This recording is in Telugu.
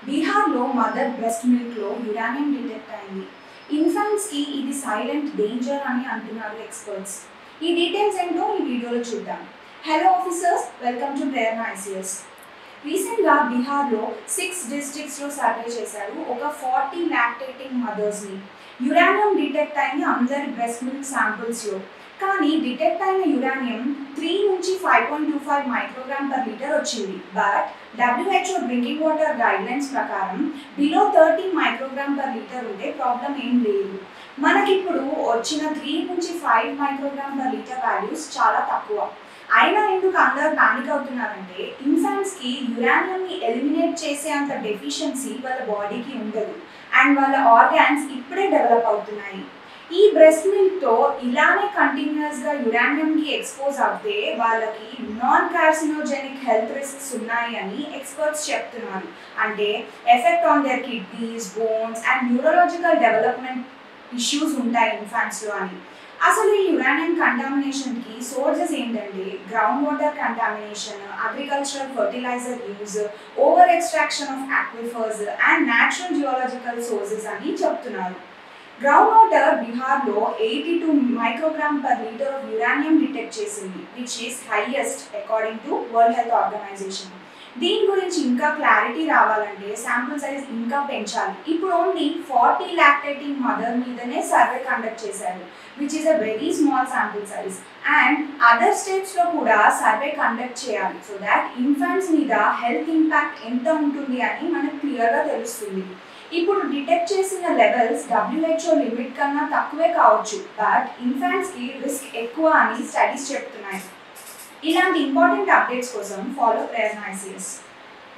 బీహార్లో మదర్ బ్రెస్ట్ మిల్క్లో యురానియం డిటెక్ట్ అయింది. ఇన్ఫాంట్స్కి ఇది సైలెంట్ డేంజర్ అని అంటున్నారు ఎక్స్పర్ట్స్. ఈ డీటెయిల్స్ ఏంటో ఈ వీడియోలో చూద్దాం. Hello officers, welcome to Prerana ICS. రీసెంట్గా బీహార్లో 6 డిస్ట్రిక్ట్స్లో సర్వే చేశారు. ఒక 40 లాక్టేటింగ్ మదర్స్ని. యురానియం డిటెక్ట్ అయింది అందరి బ్రెస్ట్ మిల్క్ శాంపుల్స్లో. కానీ డిటెక్ట్ అయిన యురానియం 3 నుంచి 5.25 మైక్రోగ్రామ్ పర్ లీటర్ వచ్చింది. But WHO drinking water guidelines ప్రకారం బిలో 30 మైక్రోగ్రామ్ పర్ లీటర్ ఉంటే ప్రాబ్లం ఏం లేదు. మనకిప్పుడు వచ్చిన 3 నుంచి 5 మైక్రోగ్రామ్ పర్ లీటర్ వాల్యూస్ చాలా తక్కువ. అయినా ఎందుకు అందరూ పానిక్ అవుతున్నారంటే ఇన్ఫాంట్స్కి యురానియంని ఎలిమినేట్ చేసే అంత డెఫిషియన్సీ వాళ్ళ బాడీకి ఉండదు అండ్ వాళ్ళ ఆర్గాన్స్ ఇప్పుడే డెవలప్ అవుతున్నాయి. ఈ బ్రెస్ట్ మిల్క్తో ఇలానే కంటిన్యూస్గా యురానియంకి ఎక్స్పోజ్ అవుతే వాళ్ళకి నాన్ కార్సినోజెనిక్ హెల్త్ రిస్క్స్ ఉన్నాయి అని ఎక్స్పర్ట్స్ చెప్తున్నారు. అంటే effect on their kidneys, bones and neurological development issues ఉంటాయి ఇన్ఫాంట్స్లో అని. అసలు ఈ యురానియం కంటామినేషన్కి సోర్సెస్ ఏంటంటే ground water contamination, agricultural fertilizer use, over extraction of aquifers and natural geological sources అని చెప్తున్నారు. గ్రౌండ్ వాటర్ బీహార్లో 82 microgram per litre of uranium detect చేసింది, which is highest according to World Health Organization. దీని గురించి ఇంకా క్లారిటీ రావాలంటే శాంపుల్ సైజ్ ఇంకా పెంచాలి. ఇప్పుడు ఓన్లీ 40 లాక్టేటింగ్ మదర్ మీదనే సర్వే కండక్ట్ చేశారు, which is a very small sample size. And other స్టేట్స్లో కూడా సర్వే కండక్ట్ చేయాలి సో దాట్ ఇన్ఫాంట్స్ మీద హెల్త్ ఇంపాక్ట్ ఎంత ఉంటుంది అని మనకు క్లియర్గా తెలుస్తుంది. ఇప్పుడు డిటెక్ట్ చేసిన లెవెల్స్ WHO లిమిట్ కన్నా తక్కువే కావచ్చు, బట్ ఇన్ఫాంట్స్కి రిస్క్ ఎక్కువ అని స్టడీస్ చెప్తున్నాయి. ఇలాంటి ఇంపార్టెంట్ అప్డేట్స్ కోసం ఫాలో ప్రేరణ ఐసీఎస్.